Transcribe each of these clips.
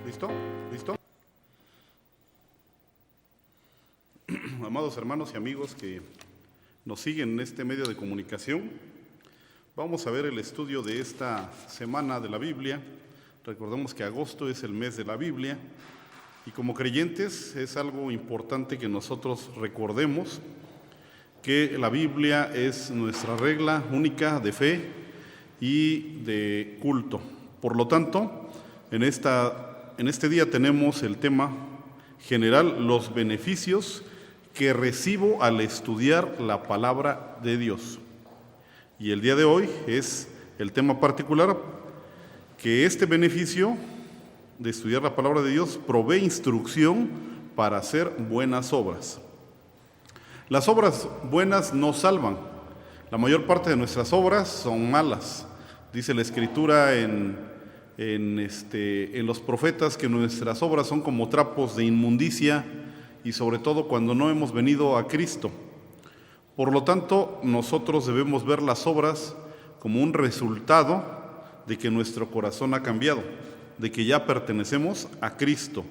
¿Listo? ¿Listo? Amados hermanos y amigos que nos siguen en este medio de comunicación, vamos a ver el estudio de esta semana de la Biblia. Recordemos que agosto es el mes de la Biblia y como creyentes es algo importante que nosotros recordemos que la Biblia es nuestra regla única de fe y de culto. Por lo tanto, en este día tenemos el tema general, los beneficios que recibo al estudiar la palabra de Dios. Y el día de hoy es el tema particular, que este beneficio de estudiar la palabra de Dios provee instrucción para hacer buenas obras. Las obras buenas no salvan. La mayor parte de nuestras obras son malas. Dice la Escritura en los profetas que nuestras obras son como trapos de inmundicia y sobre todo cuando no hemos venido a Cristo. Por lo tanto, nosotros debemos ver las obras como un resultado de que nuestro corazón ha cambiado, de que ya pertenecemos a Cristo.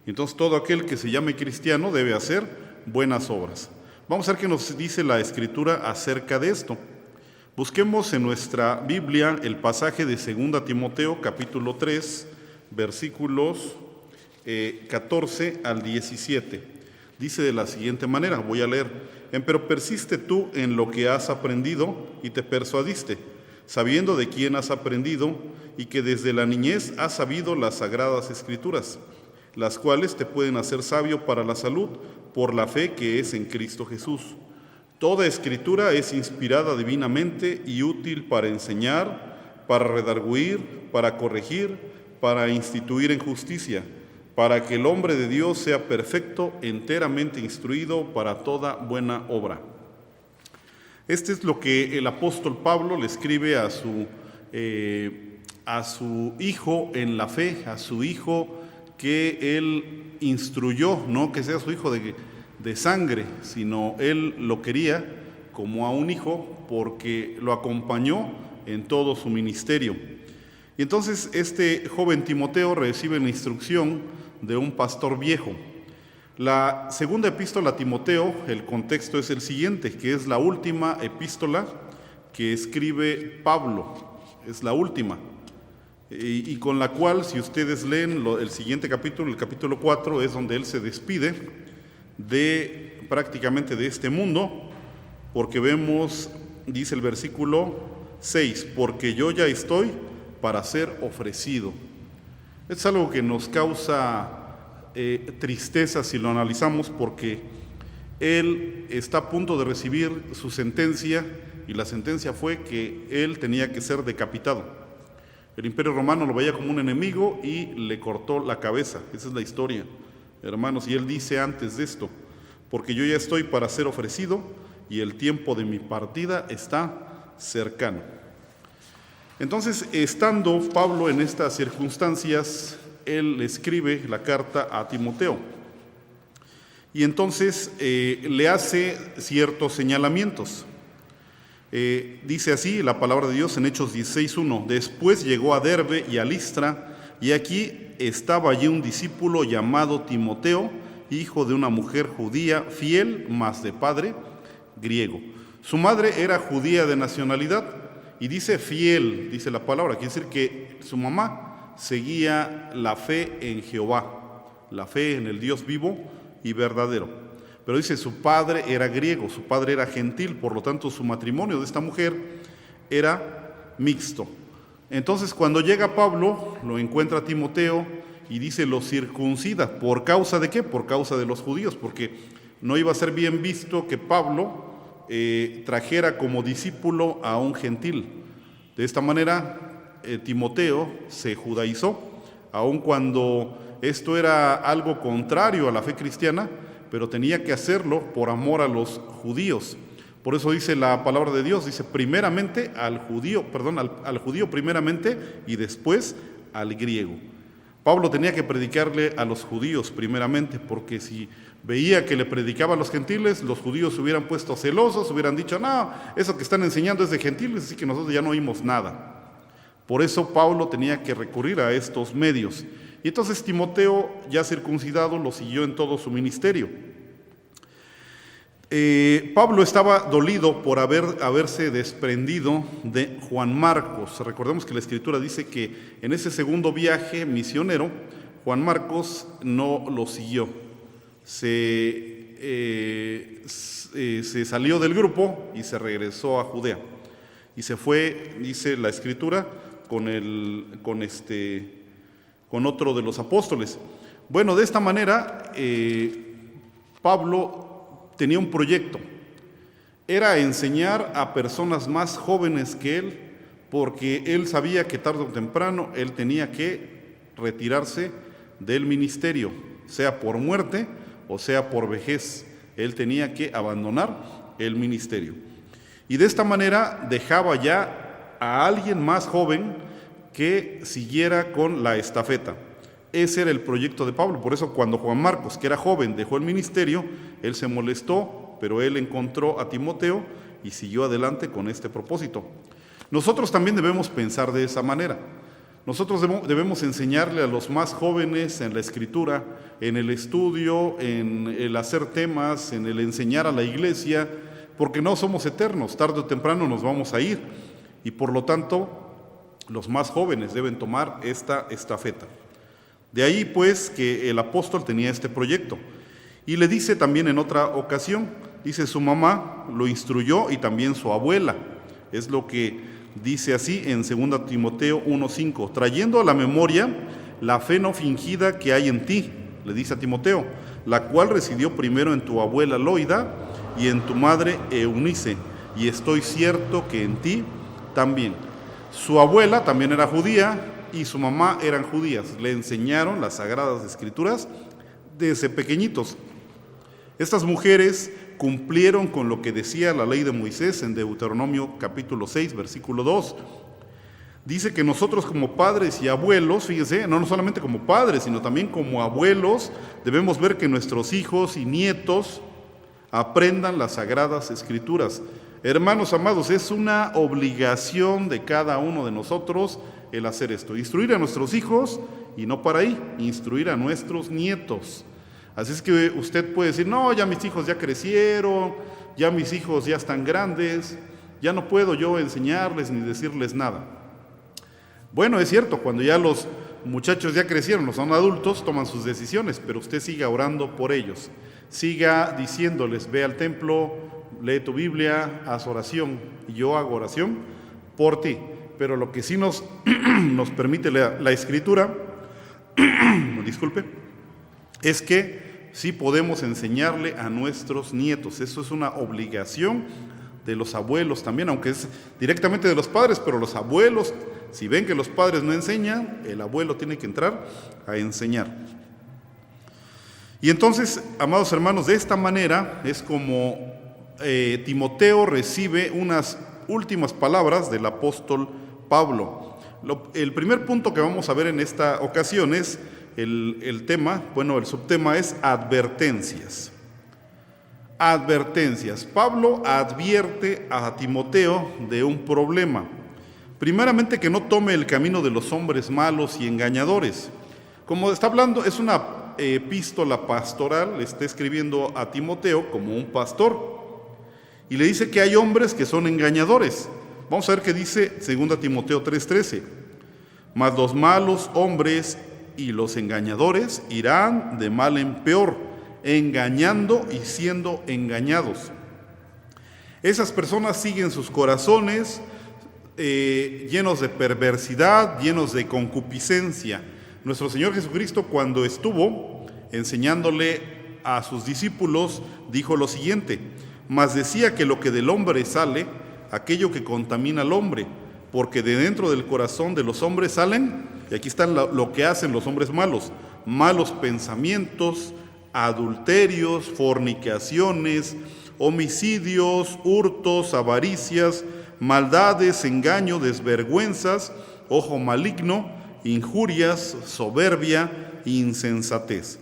Entonces, todo aquel que se llame cristiano debe hacer buenas obras. Vamos a ver qué nos dice la Escritura acerca de esto. Busquemos en nuestra Biblia el pasaje de 2 Timoteo, capítulo 3, versículos 14 al 17. Dice de la siguiente manera, voy a leer: Pero persiste tú en lo que has aprendido y te persuadiste, sabiendo de quién has aprendido y que desde la niñez has sabido las sagradas Escrituras, las cuales te pueden hacer sabio para la salud por la fe que es en Cristo Jesús. Toda Escritura es inspirada divinamente y útil para enseñar, para redarguir, para corregir, para instituir en justicia, para que el hombre de Dios sea perfecto, enteramente instruido para toda buena obra. Este es lo que el apóstol Pablo le escribe a su hijo en la fe, a su hijo que él instruyó, no que sea su hijo de sangre, sino él lo quería como a un hijo porque lo acompañó en todo su ministerio. Y entonces este joven Timoteo recibe la instrucción de un pastor viejo. La segunda epístola a Timoteo, el contexto es el siguiente, que es la última epístola que escribe Pablo, es la última, y con la cual, si ustedes leen el siguiente capítulo, el capítulo 4, es donde él se despide prácticamente de este mundo, porque vemos, dice el versículo 6, porque yo ya estoy para ser ofrecido. Es algo que nos causa tristeza si lo analizamos, porque él está a punto de recibir su sentencia, y la sentencia fue que él tenía que ser decapitado. El Imperio Romano lo veía como un enemigo y le cortó la cabeza. Esa es la historia, hermanos, y él dice antes de esto: porque yo ya estoy para ser ofrecido y el tiempo de mi partida está cercano. Entonces, estando Pablo en estas circunstancias, él le escribe la carta a Timoteo y entonces le hace ciertos señalamientos. Dice así la palabra de Dios en Hechos 16:1: Después llegó a Derbe y a Listra, y aquí estaba allí un discípulo llamado Timoteo, hijo de una mujer judía fiel, mas de padre griego. Su madre era judía de nacionalidad, y dice fiel, dice la palabra, quiere decir que su mamá seguía la fe en Jehová, la fe en el Dios vivo y verdadero. Pero dice, su padre era griego, su padre era gentil, por lo tanto su matrimonio de esta mujer era mixto. Entonces, cuando llega Pablo, lo encuentra a Timoteo y dice, lo circuncida. ¿Por causa de qué? Por causa de los judíos, porque no iba a ser bien visto que Pablo trajera como discípulo a un gentil. De esta manera, Timoteo se judaizó, aun cuando esto era algo contrario a la fe cristiana, pero tenía que hacerlo por amor a los judíos. Por eso dice la palabra de Dios, dice primeramente al judío primeramente y después al griego. Pablo tenía que predicarle a los judíos primeramente, porque si veía que le predicaba a los gentiles, los judíos se hubieran puesto celosos, hubieran dicho, no, eso que están enseñando es de gentiles, así que nosotros ya no oímos nada. Por eso Pablo tenía que recurrir a estos medios. Y entonces Timoteo, ya circuncidado, lo siguió en todo su ministerio. Pablo estaba dolido por haberse desprendido de Juan Marcos. Recordemos que la Escritura dice que en ese segundo viaje misionero, Juan Marcos no lo siguió. Se salió del grupo y se regresó a Judea. Y se fue, dice la Escritura, con otro de los apóstoles. Bueno, de esta manera, Pablo tenía un proyecto. Era enseñar a personas más jóvenes que él, porque él sabía que tarde o temprano él tenía que retirarse del ministerio, sea por muerte o sea por vejez. Él tenía que abandonar el ministerio. Y de esta manera dejaba ya a alguien más joven que siguiera con la estafeta. Ese era el proyecto de Pablo. Por eso cuando Juan Marcos, que era joven, dejó el ministerio, él se molestó, pero él encontró a Timoteo y siguió adelante con este propósito. Nosotros también debemos pensar de esa manera. Nosotros debemos enseñarle a los más jóvenes en la Escritura, en el estudio, en el hacer temas, en el enseñar a la iglesia, porque no somos eternos, tarde o temprano nos vamos a ir, y por lo tanto los más jóvenes deben tomar esta estafeta. De ahí pues que el apóstol tenía este proyecto. Y le dice también en otra ocasión, dice su mamá lo instruyó y también su abuela. Es lo que dice así en 2 Timoteo 1:5, trayendo a la memoria la fe no fingida que hay en ti, le dice a Timoteo, la cual residió primero en tu abuela Loida y en tu madre Eunice, y estoy cierto que en ti también. Su abuela también era judía y su mamá eran judías. Le enseñaron las Sagradas Escrituras desde pequeñitos. Estas mujeres cumplieron con lo que decía la ley de Moisés en Deuteronomio capítulo 6, versículo 2. Dice que nosotros como padres y abuelos, fíjense, no solamente como padres, sino también como abuelos, debemos ver que nuestros hijos y nietos aprendan las Sagradas Escrituras. Hermanos amados, es una obligación de cada uno de nosotros el hacer esto, instruir a nuestros hijos y no para ahí, instruir a nuestros nietos. Así es que usted puede decir, no, ya mis hijos ya crecieron, ya mis hijos ya están grandes, ya no puedo yo enseñarles ni decirles nada. Bueno, es cierto, cuando ya los muchachos ya crecieron, no son adultos, toman sus decisiones, pero usted siga orando por ellos, siga diciéndoles, ve al templo, lee tu Biblia, haz oración, y yo hago oración por ti. Pero lo que sí nos permite la Escritura, disculpe, es que sí podemos enseñarle a nuestros nietos. Eso es una obligación de los abuelos también, aunque es directamente de los padres, pero los abuelos, si ven que los padres no enseñan, el abuelo tiene que entrar a enseñar. Y entonces, amados hermanos, de esta manera es como Timoteo recibe unas últimas palabras del apóstol Pablo. El primer punto que vamos a ver en esta ocasión es el tema, bueno, el subtema es advertencias. Advertencias. Pablo advierte a Timoteo de un problema. Primeramente, que no tome el camino de los hombres malos y engañadores. Como está hablando, es una epístola pastoral, le está escribiendo a Timoteo como un pastor. Y le dice que hay hombres que son engañadores. Vamos a ver qué dice 2 Timoteo 3:13. Mas los malos hombres y los engañadores irán de mal en peor, engañando y siendo engañados. Esas personas siguen sus corazones llenos de perversidad, llenos de concupiscencia. Nuestro Señor Jesucristo, cuando estuvo enseñándole a sus discípulos, dijo lo siguiente: mas decía que lo que del hombre sale, aquello que contamina al hombre, porque de dentro del corazón de los hombres salen, y aquí están lo que hacen los hombres malos: malos pensamientos, adulterios, fornicaciones, homicidios, hurtos, avaricias, maldades, engaño, desvergüenzas, ojo maligno, injurias, soberbia, insensatez.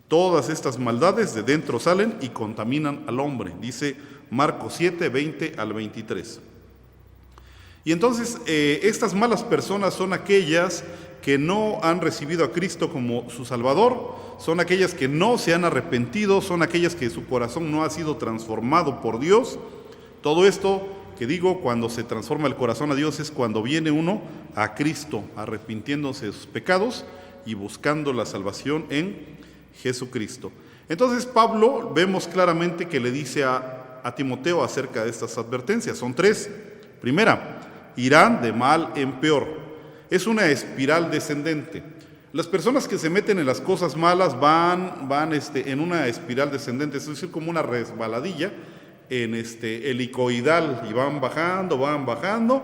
Todas estas maldades de dentro salen y contaminan al hombre, dice Marcos 7, 20 al 23. Y entonces estas malas personas son aquellas que no han recibido a Cristo como su Salvador, son aquellas que no se han arrepentido, son aquellas que su corazón no ha sido transformado por Dios. Todo esto que digo, cuando se transforma el corazón a Dios, es cuando viene uno a Cristo, arrepintiéndose de sus pecados y buscando la salvación en Jesucristo. Entonces Pablo vemos claramente que le dice a Timoteo acerca de estas advertencias. Son tres. Primera, irán de mal en peor. Es una espiral descendente. Las personas que se meten en las cosas malas van en una espiral descendente, es decir, como una resbaladilla en helicoidal, y van bajando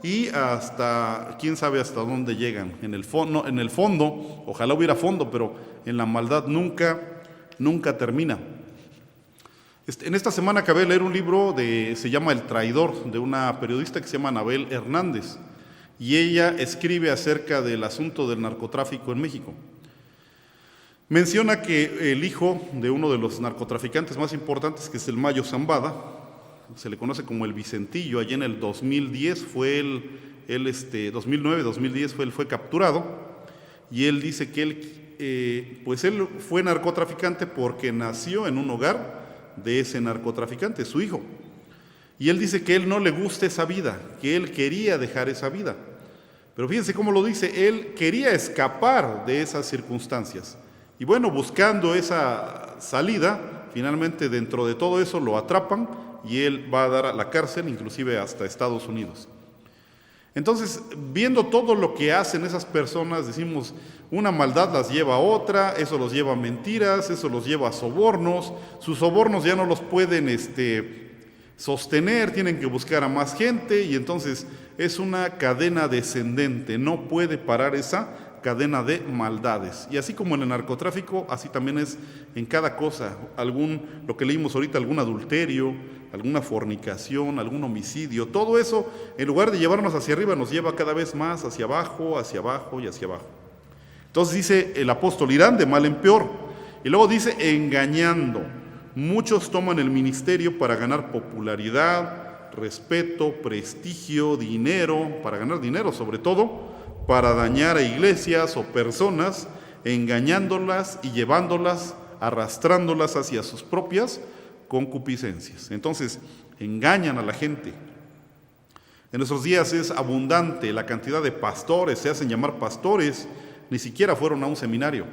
y hasta, quién sabe hasta dónde llegan. En el fondo, ojalá hubiera fondo, pero en la maldad nunca termina. En esta semana acabé de leer un libro se llama El Traidor, de una periodista que se llama Anabel Hernández, y ella escribe acerca del asunto del narcotráfico en México. Menciona que el hijo de uno de los narcotraficantes más importantes, que es el Mayo Zambada, se le conoce como el Vicentillo, allá en el 2010 2009-2010 fue capturado, y él dice que él fue narcotraficante porque nació en un hogar de ese narcotraficante, su hijo. Y él dice que él no le gusta esa vida, que él quería dejar esa vida. Pero fíjense cómo lo dice, él quería escapar de esas circunstancias. Y bueno, buscando esa salida, finalmente dentro de todo eso lo atrapan y él va a dar a la cárcel, inclusive hasta Estados Unidos. Entonces, viendo todo lo que hacen esas personas, decimos, una maldad las lleva a otra, eso los lleva a mentiras, eso los lleva a sobornos, sus sobornos ya no los pueden sostener, tienen que buscar a más gente, y entonces es una cadena descendente, no puede parar esa cadena de maldades. Y así como en el narcotráfico, así también es en cada cosa, lo que leímos ahorita, algún adulterio, alguna fornicación, algún homicidio, todo eso, en lugar de llevarnos hacia arriba, nos lleva cada vez más hacia abajo y hacia abajo. Entonces dice el apóstol, irán de mal en peor. Y luego dice, engañando. Muchos toman el ministerio para ganar popularidad, respeto, prestigio, dinero, para ganar dinero sobre todo, para dañar a iglesias o personas, engañándolas y llevándolas, arrastrándolas hacia sus propias concupiscencias. Entonces, engañan a la gente. En nuestros días es abundante la cantidad de pastores, se hacen llamar pastores, ni siquiera fueron a un seminario.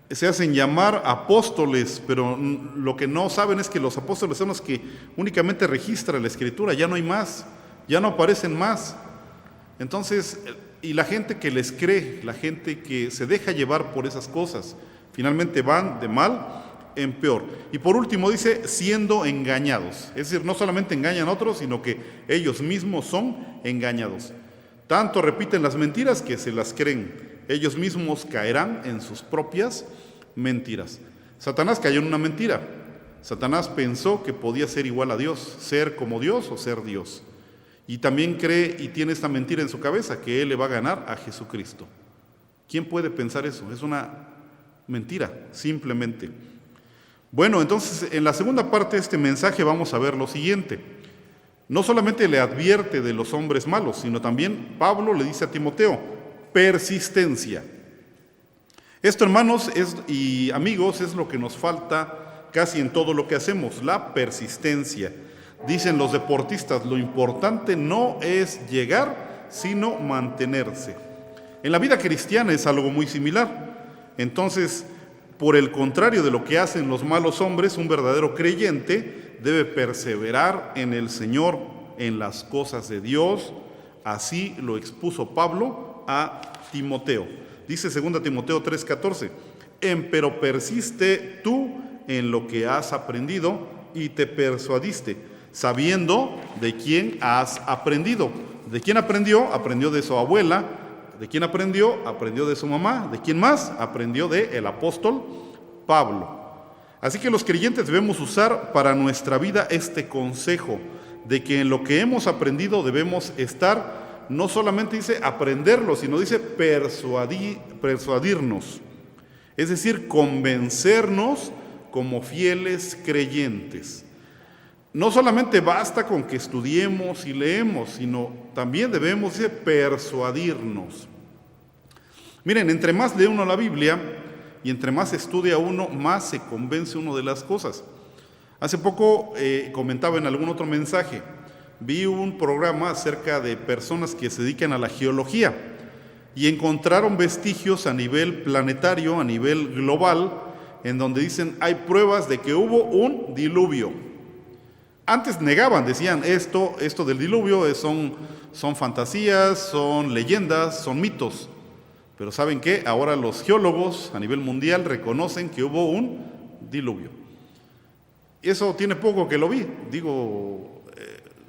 Se hacen llamar apóstoles, pero lo que no saben es que los apóstoles son los que únicamente registran la Escritura, ya no hay más, ya no aparecen más. Entonces, y la gente que les cree, la gente que se deja llevar por esas cosas, finalmente van de mal en peor. Y por último dice, siendo engañados. Es decir, no solamente engañan a otros, sino que ellos mismos son engañados. Tanto repiten las mentiras que se las creen. Ellos mismos caerán en sus propias mentiras. Satanás cayó en una mentira. Satanás pensó que podía ser igual a Dios, ser como Dios o ser Dios. Y también cree y tiene esta mentira en su cabeza, que él le va a ganar a Jesucristo. ¿Quién puede pensar eso? Es una mentira, simplemente. Bueno, entonces en la segunda parte de este mensaje vamos a ver lo siguiente. No solamente le advierte de los hombres malos, sino también Pablo le dice a Timoteo, persistencia. Esto, hermanos y amigos, es lo que nos falta casi en todo lo que hacemos, la persistencia. Dicen los deportistas, lo importante no es llegar, sino mantenerse. En la vida cristiana es algo muy similar. Entonces, por el contrario de lo que hacen los malos hombres, un verdadero creyente debe perseverar en el Señor, en las cosas de Dios. Así lo expuso Pablo a Timoteo. Dice 2 Timoteo 3:14, empero persiste tú en lo que has aprendido y te persuadiste, sabiendo de quién has aprendido. ¿De quién aprendió? Aprendió de su abuela. ¿De quién aprendió? Aprendió de su mamá. ¿De quién más? Aprendió del apóstol Pablo. Así que los creyentes debemos usar para nuestra vida este consejo de que en lo que hemos aprendido debemos estar, no solamente dice aprenderlo, sino dice persuadirnos. Es decir, convencernos como fieles creyentes. No solamente basta con que estudiemos y leemos, sino también debemos de persuadirnos. Miren, entre más lee uno la Biblia y entre más estudia uno, más se convence uno de las cosas. Hace poco comentaba en algún otro mensaje, vi un programa acerca de personas que se dedican a la geología y encontraron vestigios a nivel planetario, a nivel global, en donde dicen hay pruebas de que hubo un diluvio. Antes negaban, decían esto del diluvio son fantasías, son leyendas, son mitos. Pero ¿saben qué? Ahora los geólogos a nivel mundial reconocen que hubo un diluvio. Eso tiene poco que lo vi. Digo,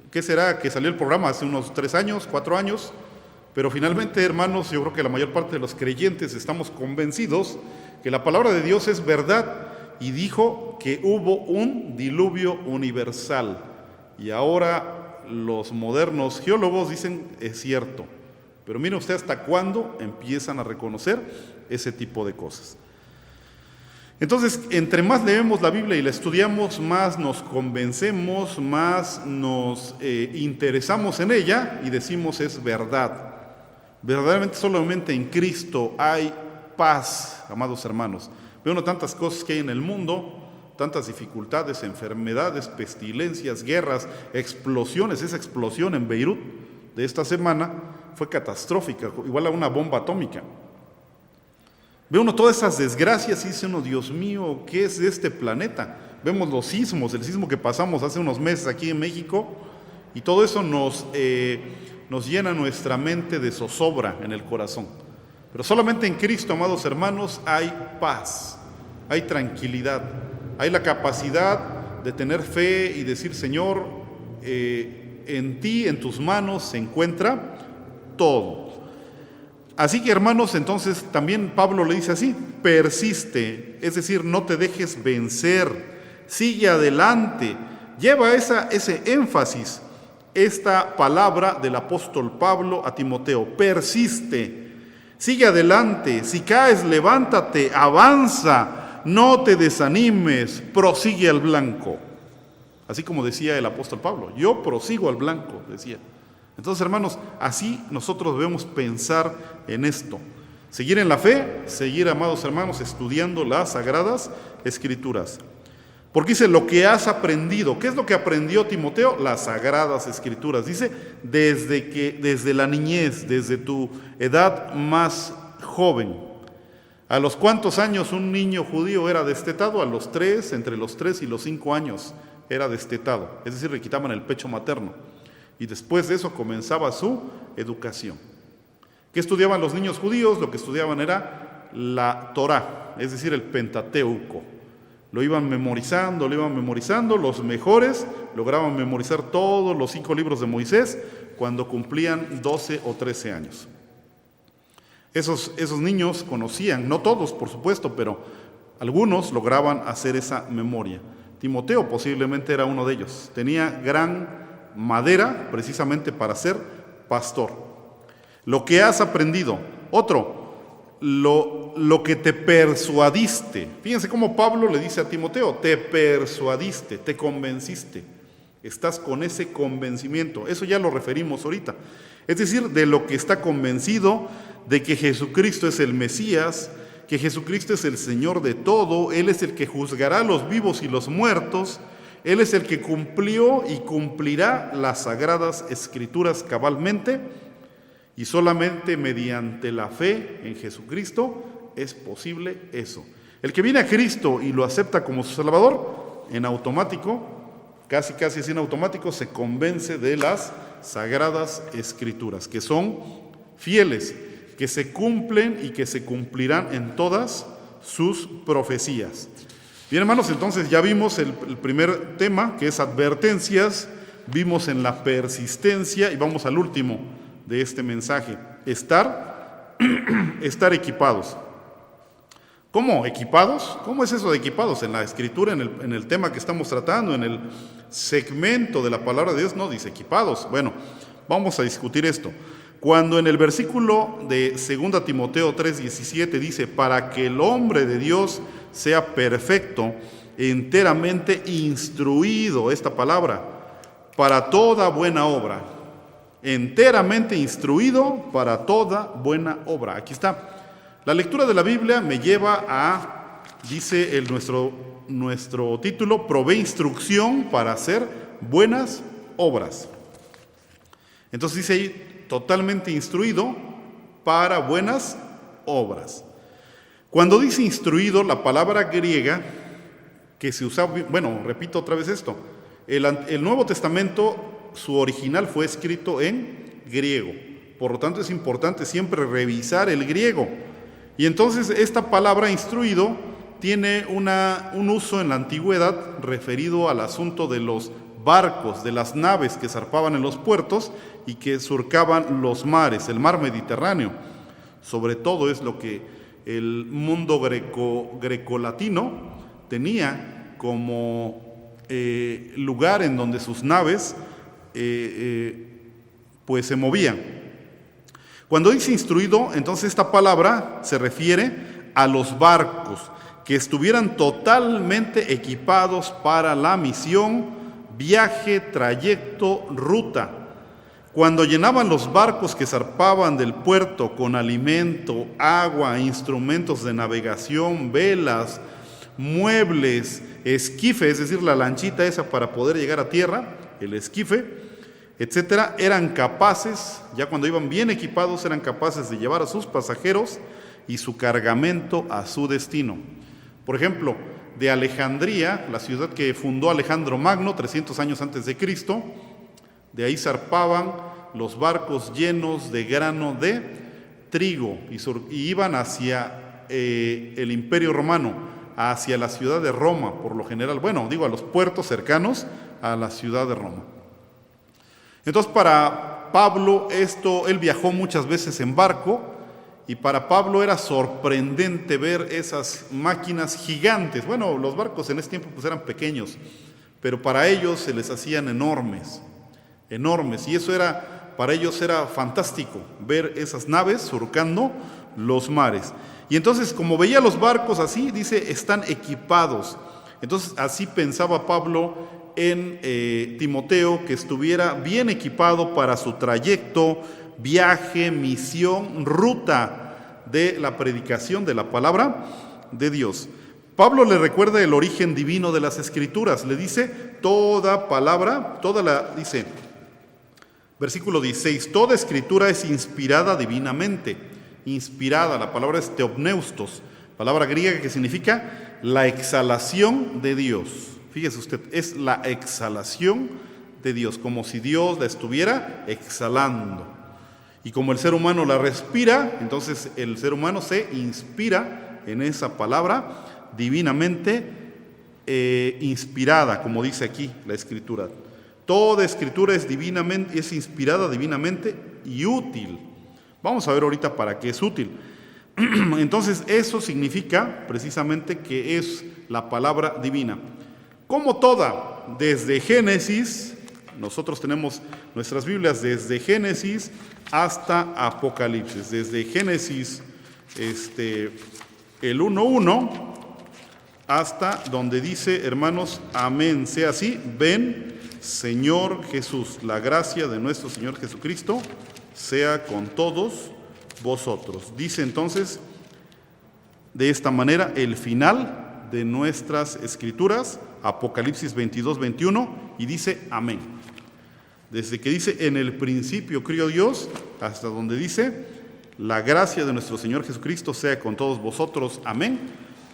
¿qué será que salió el programa hace unos 3 años, 4 años? Pero finalmente, hermanos, yo creo que la mayor parte de los creyentes estamos convencidos que la palabra de Dios es verdad y dijo que hubo un diluvio universal. Y ahora los modernos geólogos dicen es cierto. Pero mire usted hasta cuándo empiezan a reconocer ese tipo de cosas. Entonces, entre más leemos la Biblia y la estudiamos, más nos convencemos, más nos interesamos en ella y decimos es verdad. Verdaderamente solamente en Cristo hay paz, amados hermanos. Ve uno tantas cosas que hay en el mundo, tantas dificultades, enfermedades, pestilencias, guerras, explosiones. Esa explosión en Beirut de esta semana fue catastrófica, igual a una bomba atómica. Ve uno todas esas desgracias y dice uno, Dios mío, ¿qué es de este planeta? Vemos los sismos, el sismo que pasamos hace unos meses aquí en México, y todo eso nos llena nuestra mente de zozobra en el corazón. Pero solamente en Cristo, amados hermanos, hay paz, hay tranquilidad, hay la capacidad de tener fe y decir, Señor, en ti, en tus manos se encuentra todo. Así que, hermanos, entonces también Pablo le dice así, persiste, es decir, no te dejes vencer, sigue adelante, lleva ese énfasis, esta palabra del apóstol Pablo a Timoteo, persiste, sigue adelante, si caes, levántate, avanza, no te desanimes, prosigue al blanco. Así como decía el apóstol Pablo, yo prosigo al blanco, decía. Entonces, hermanos, así nosotros debemos pensar en esto. Seguir en la fe, seguir, amados hermanos, estudiando las Sagradas Escrituras. Porque dice, lo que has aprendido. ¿Qué es lo que aprendió Timoteo? Las Sagradas Escrituras. Dice, desde la niñez, desde tu edad más joven. ¿A los cuántos años un niño judío era destetado? A los 3, entre los 3 y los 5 años era destetado. Es decir, le quitaban el pecho materno. Y después de eso comenzaba su educación. ¿Qué estudiaban los niños judíos? Lo que estudiaban era la Torá, es decir, el Pentateuco. Lo iban memorizando, los mejores lograban memorizar todos los 5 libros de Moisés cuando cumplían 12 o 13 años. Esos niños conocían, no todos por supuesto, pero algunos lograban hacer esa memoria. Timoteo posiblemente era uno de ellos, tenía gran madera precisamente para ser pastor. Lo que has aprendido. Otro, lo que te persuadiste. Fíjense cómo Pablo le dice a Timoteo, te persuadiste, te convenciste. Estás con ese convencimiento. Eso ya lo referimos ahorita. Es decir, de lo que está convencido de que Jesucristo es el Mesías, que Jesucristo es el Señor de todo, Él es el que juzgará a los vivos y los muertos. Él es el que cumplió y cumplirá las Sagradas Escrituras cabalmente, y solamente mediante la fe en Jesucristo es posible eso. El que viene a Cristo y lo acepta como su Salvador, en automático, casi así en automático, se convence de las Sagradas Escrituras, que son fieles, que se cumplen y que se cumplirán en todas sus profecías. Bien, hermanos, entonces ya vimos el primer tema, que es advertencias, vimos en la persistencia y vamos al último de este mensaje, estar equipados. ¿Cómo? ¿Equipados? ¿Cómo es eso de equipados? En la Escritura, en el tema que estamos tratando, en el segmento de la palabra de Dios, no dice equipados. Bueno, vamos a discutir esto. Cuando en el versículo de 2 Timoteo 3:17 dice, para que el hombre de Dios sea perfecto, enteramente instruido, esta palabra, para toda buena obra. Enteramente instruido para toda buena obra. Aquí está. La lectura de la Biblia me lleva a, dice nuestro título, provee instrucción para hacer buenas obras. Entonces dice ahí, totalmente instruido para buenas obras. Cuando dice instruido, la palabra griega que se usaba, bueno, repito otra vez esto, el Nuevo Testamento, su original fue escrito en griego, por lo tanto es importante siempre revisar el griego. Y entonces esta palabra instruido tiene un uso en la antigüedad referido al asunto de los barcos, de las naves que zarpaban en los puertos y que surcaban los mares, el mar Mediterráneo. Sobre todo es lo que el mundo grecolatino tenía como lugar en donde sus naves pues se movían. Cuando dice instruido, entonces esta palabra se refiere a los barcos que estuvieran totalmente equipados para la misión, viaje, trayecto, ruta. Cuando llenaban los barcos que zarpaban del puerto con alimento, agua, instrumentos de navegación, velas, muebles, esquife, es decir, la lanchita esa para poder llegar a tierra, el esquife, etcétera, eran capaces, ya cuando iban bien equipados, eran capaces de llevar a sus pasajeros y su cargamento a su destino. Por ejemplo, de Alejandría, la ciudad que fundó Alejandro Magno, 300 años antes de Cristo, de ahí zarpaban los barcos llenos de grano de trigo y iban hacia el Imperio Romano, hacia la ciudad de Roma, por lo general, bueno, digo a los puertos cercanos a la ciudad de Roma. Entonces para Pablo él viajó muchas veces en barco y para Pablo era sorprendente ver esas máquinas gigantes. Bueno, los barcos en ese tiempo pues eran pequeños, pero para ellos se les hacían enormes, y eso para ellos era fantástico, ver esas naves surcando los mares. Y entonces, como veía los barcos así, dice, están equipados. Entonces, así pensaba Pablo en Timoteo, que estuviera bien equipado para su trayecto, viaje, misión, ruta de la predicación de la palabra de Dios. Pablo le recuerda el origen divino de las Escrituras. Le dice, toda palabra, dice, versículo 16, toda Escritura es inspirada divinamente. Inspirada, la palabra es teopneustos, palabra griega que significa la exhalación de Dios. Fíjese usted, es la exhalación de Dios, como si Dios la estuviera exhalando. Y como el ser humano la respira, entonces el ser humano se inspira en esa palabra divinamente inspirada, como dice aquí la Escritura. Toda Escritura es inspirada divinamente y útil. Vamos a ver ahorita para qué es útil. Entonces, eso significa precisamente que es la palabra divina. Como toda, desde Génesis, nosotros tenemos nuestras Biblias desde Génesis hasta Apocalipsis. Desde Génesis el 1:1 hasta donde dice, hermanos, amén, sea así, ven, Señor Jesús, la gracia de nuestro Señor Jesucristo sea con todos vosotros. Dice entonces de esta manera el final de nuestras Escrituras, Apocalipsis 22:21, y dice amén. Desde que dice en el principio crió Dios, hasta donde dice la gracia de nuestro Señor Jesucristo sea con todos vosotros, amén.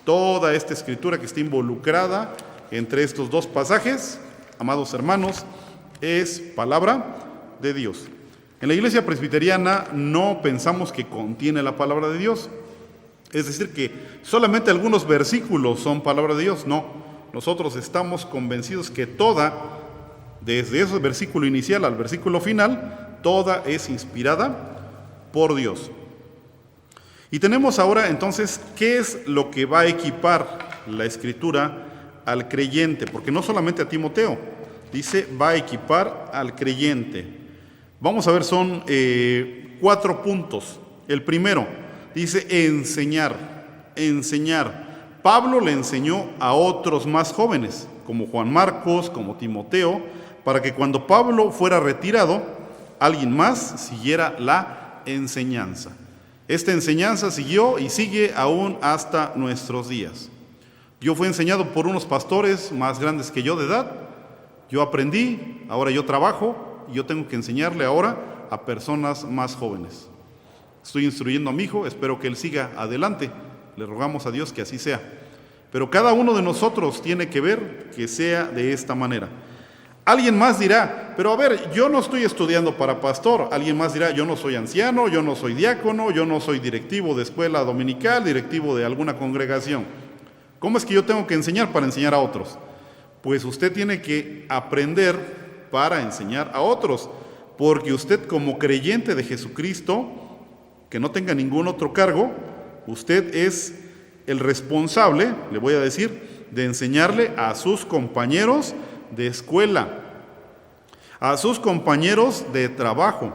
Toda esta Escritura que está involucrada entre estos dos pasajes, amados hermanos, es palabra de Dios. En la Iglesia Presbiteriana no pensamos que contiene la palabra de Dios, es decir, que solamente algunos versículos son palabra de Dios. No, nosotros estamos convencidos que toda, desde ese versículo inicial al versículo final, toda es inspirada por Dios. Y tenemos ahora entonces, ¿qué es lo que va a equipar la Escritura al creyente? Porque no solamente a Timoteo, dice, va a equipar al creyente. Vamos a ver, son 4 puntos. El primero, dice enseñar Pablo le enseñó a otros más jóvenes, como Juan Marcos, como Timoteo, para que cuando Pablo fuera retirado, alguien más siguiera la enseñanza. Esta enseñanza siguió y sigue aún hasta nuestros días. Yo fui enseñado por unos pastores más grandes que yo de edad. Yo aprendí, ahora yo trabajo y yo tengo que enseñarle ahora a personas más jóvenes. Estoy instruyendo a mi hijo, espero que él siga adelante. Le rogamos a Dios que así sea. Pero cada uno de nosotros tiene que ver que sea de esta manera. Alguien más dirá, pero a ver, yo no estoy estudiando para pastor. Alguien más dirá, yo no soy anciano, yo no soy diácono, yo no soy directivo de escuela dominical, directivo de alguna congregación. ¿Cómo es que yo tengo que enseñar para enseñar a otros? Pues usted tiene que aprender para enseñar a otros, porque usted como creyente de Jesucristo, que no tenga ningún otro cargo, usted es el responsable, le voy a decir, de enseñarle a sus compañeros de escuela, a sus compañeros de trabajo,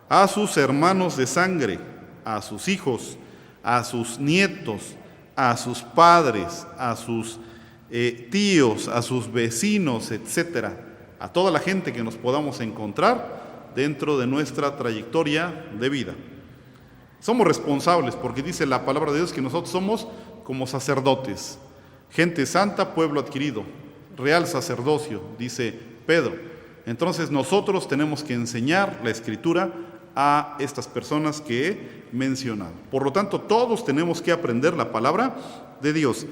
a sus hermanos de sangre, a sus hijos, a sus nietos, a sus padres, a sus tíos, a sus vecinos, etcétera, a toda la gente que nos podamos encontrar dentro de nuestra trayectoria de vida. Somos responsables porque dice la palabra de Dios que nosotros somos como sacerdotes, gente santa, pueblo adquirido, real sacerdocio, dice Pedro. Entonces nosotros tenemos que enseñar la Escritura a estas personas que he mencionado. Por lo tanto, todos tenemos que aprender la palabra de Dios.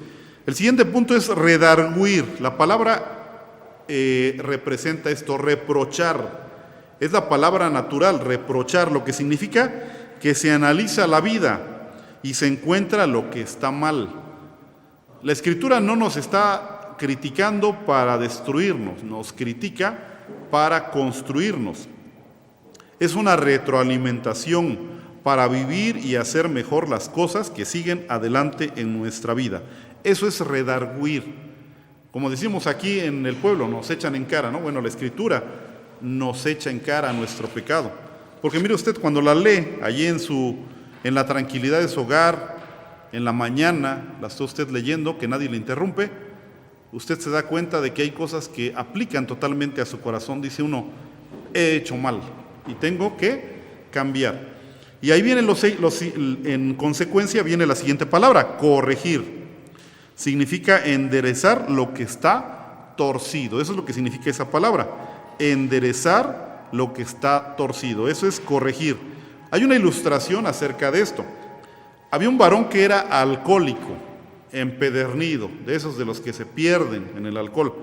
El siguiente punto es redarguir. La palabra representa esto, reprochar. Es la palabra natural, reprochar, lo que significa que se analiza la vida y se encuentra lo que está mal. La Escritura no nos está criticando para destruirnos, nos critica para construirnos. Es una retroalimentación para vivir y hacer mejor las cosas que siguen adelante en nuestra vida. Eso es redarguir. Como decimos aquí en el pueblo, nos echan en cara, ¿no? Bueno, la Escritura nos echa en cara nuestro pecado. Porque mire usted, cuando la lee allí en la tranquilidad de su hogar, en la mañana, la está usted leyendo, que nadie le interrumpe, usted se da cuenta de que hay cosas que aplican totalmente a su corazón. Dice uno, he hecho mal y tengo que cambiar. Y ahí viene en consecuencia viene la siguiente palabra, corregir. Significa enderezar lo que está torcido. Eso es lo que significa esa palabra, enderezar lo que está torcido. Eso es corregir. Hay una ilustración acerca de esto. Había un varón que era alcohólico, empedernido, de esos de los que se pierden en el alcohol.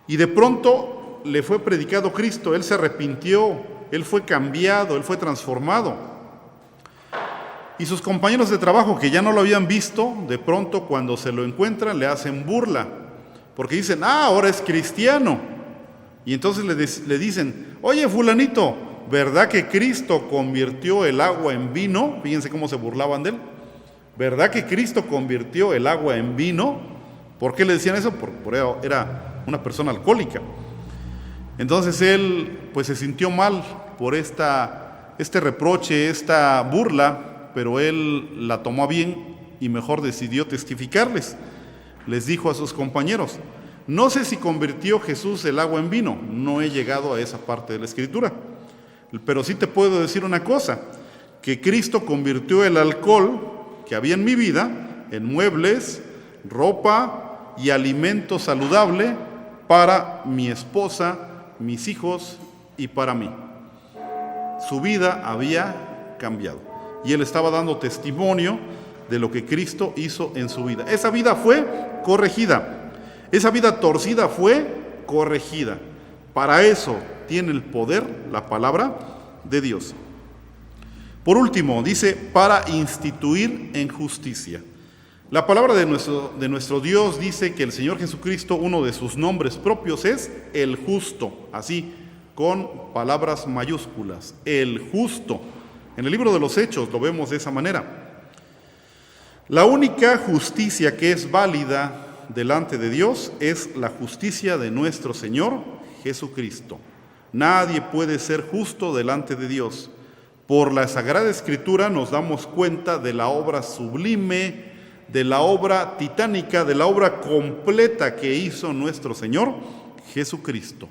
Y de pronto le fue predicado Cristo, él se arrepintió, él fue cambiado, él fue transformado. Y sus compañeros de trabajo que ya no lo habían visto, de pronto cuando se lo encuentran le hacen burla, porque dicen, ahora es cristiano. Y entonces le dicen, oye fulanito, ¿verdad que Cristo convirtió el agua en vino? Fíjense cómo se burlaban de él. ¿Verdad que Cristo convirtió el agua en vino? ¿Por qué le decían eso? Porque era una persona alcohólica. Entonces él pues se sintió mal por este reproche, esta burla, pero él la tomó a bien y mejor decidió testificarles. Les dijo a sus compañeros, no sé si convirtió Jesús el agua en vino, no he llegado a esa parte de la Escritura, pero sí te puedo decir una cosa, que Cristo convirtió el alcohol que había en mi vida en muebles, ropa y alimento saludable para mi esposa, mis hijos y para mí. Su vida había cambiado y él estaba dando testimonio de lo que Cristo hizo en su vida. Esa vida fue corregida. Esa vida torcida fue corregida. Para eso tiene el poder la palabra de Dios. Por último, dice, para instituir en justicia. La palabra de nuestro Dios dice que el Señor Jesucristo, uno de sus nombres propios es el justo, así, con palabras mayúsculas, el justo. En el libro de los Hechos lo vemos de esa manera. La única justicia que es válida delante de Dios es la justicia de nuestro Señor Jesucristo. Nadie puede ser justo delante de Dios. Por la Sagrada Escritura nos damos cuenta de la obra sublime de la obra titánica, de la obra completa que hizo nuestro Señor Jesucristo.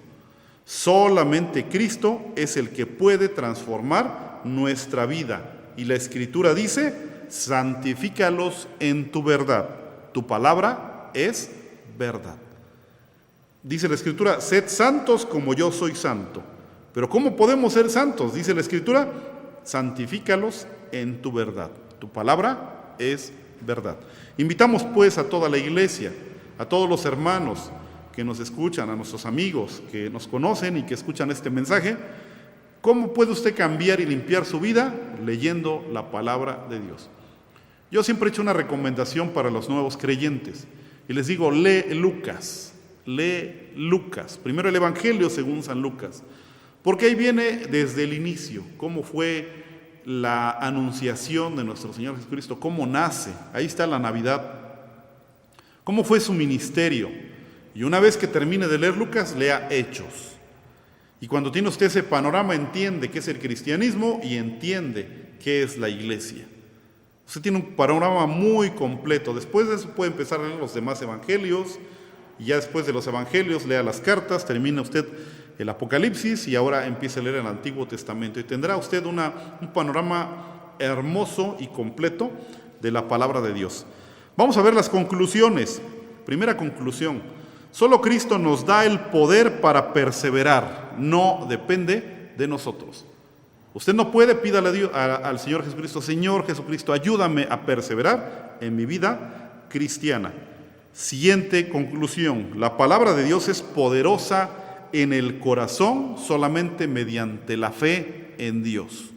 Solamente Cristo es el que puede transformar nuestra vida. Y la Escritura dice: santifícalos en tu verdad. Tu palabra es verdad. Dice la Escritura: sed santos como yo soy santo. Pero ¿cómo podemos ser santos? Dice la Escritura: santifícalos en tu verdad. Tu palabra es verdad. Invitamos pues a toda la iglesia, a todos los hermanos que nos escuchan, a nuestros amigos que nos conocen y que escuchan este mensaje. ¿Cómo puede usted cambiar y limpiar su vida? Leyendo la palabra de Dios. Yo siempre he hecho una recomendación para los nuevos creyentes y les digo: lee Lucas, primero el Evangelio según San Lucas, porque ahí viene desde el inicio cómo fue la anunciación de nuestro Señor Jesucristo, cómo nace. Ahí está la Navidad, cómo fue su ministerio. Y una vez que termine de leer Lucas, lea Hechos. Y cuando tiene usted ese panorama, entiende qué es el cristianismo y entiende qué es la iglesia. Usted tiene un panorama muy completo. Después de eso puede empezar a leer los demás evangelios, y ya después de los evangelios lea las cartas, termina usted el Apocalipsis y ahora empieza a leer el Antiguo Testamento. Y tendrá usted un panorama hermoso y completo de la palabra de Dios. Vamos a ver las conclusiones. Primera conclusión: solo Cristo nos da el poder para perseverar, no depende de nosotros. Usted no puede, pídale a Dios, al Señor Jesucristo: Señor Jesucristo, ayúdame a perseverar en mi vida cristiana. Siguiente conclusión: la palabra de Dios es poderosa en el corazón solamente mediante la fe en Dios.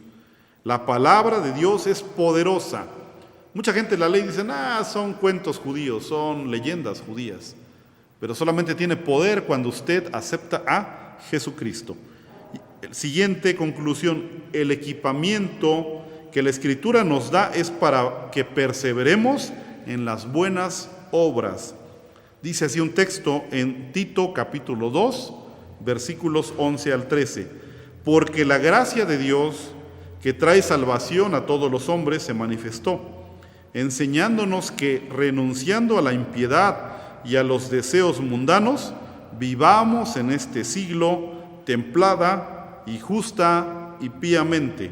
La palabra de Dios es poderosa. Mucha gente la lee y dice: son cuentos judíos, son leyendas judías. Pero solamente tiene poder cuando usted acepta a Jesucristo. Siguiente conclusión: el equipamiento que la Escritura nos da es para que perseveremos en las buenas obras. Dice así un texto en Tito capítulo 2, versículos 11 al 13. Porque la gracia de Dios, que trae salvación a todos los hombres, se manifestó, enseñándonos que, renunciando a la impiedad y a los deseos mundanos, vivamos en este siglo templada y justa y píamente,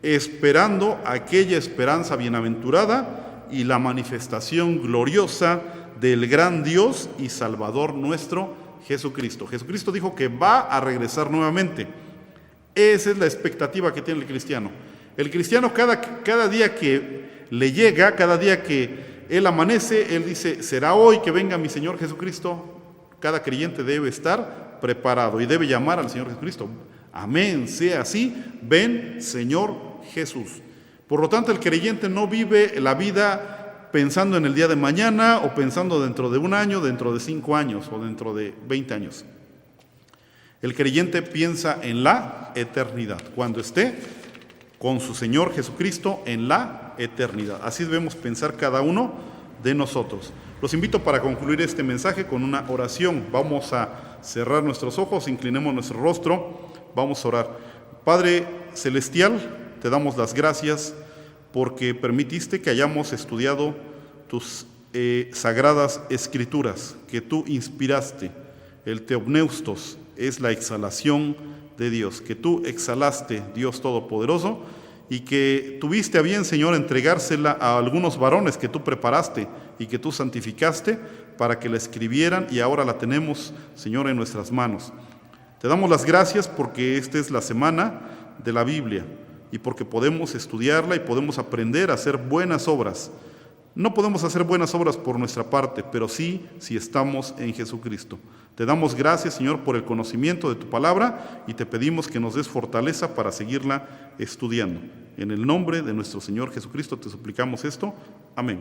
esperando aquella esperanza bienaventurada y la manifestación gloriosa del gran Dios y Salvador nuestro, Jesucristo. Jesucristo dijo que va a regresar nuevamente. Esa es la expectativa que tiene el cristiano. El cristiano cada día que le llega, cada día que él amanece, él dice: será hoy que venga mi Señor Jesucristo. Cada creyente debe estar preparado y debe llamar al Señor Jesucristo: amén, sea así, ven Señor Jesús. Por lo tanto, el creyente no vive la vida pensando en el día de mañana o pensando dentro de un año, dentro de 5 años o dentro de 20 años. El creyente piensa en la eternidad, cuando esté con su Señor Jesucristo en la eternidad. Así debemos pensar cada uno de nosotros. Los invito para concluir este mensaje con una oración. Vamos a cerrar nuestros ojos, inclinemos nuestro rostro, vamos a orar. Padre celestial, te damos las gracias porque permitiste que hayamos estudiado tus sagradas escrituras, que tú inspiraste. El teopneustos es la exhalación de Dios, que tú exhalaste, Dios Todopoderoso, y que tuviste a bien, Señor, entregársela a algunos varones que tú preparaste y que tú santificaste para que la escribieran, y ahora la tenemos, Señor, en nuestras manos. Te damos las gracias porque esta es la semana de la Biblia y porque podemos estudiarla y podemos aprender a hacer buenas obras. No podemos hacer buenas obras por nuestra parte, pero sí si estamos en Jesucristo. Te damos gracias, Señor, por el conocimiento de tu palabra y te pedimos que nos des fortaleza para seguirla estudiando. En el nombre de nuestro Señor Jesucristo te suplicamos esto. Amén.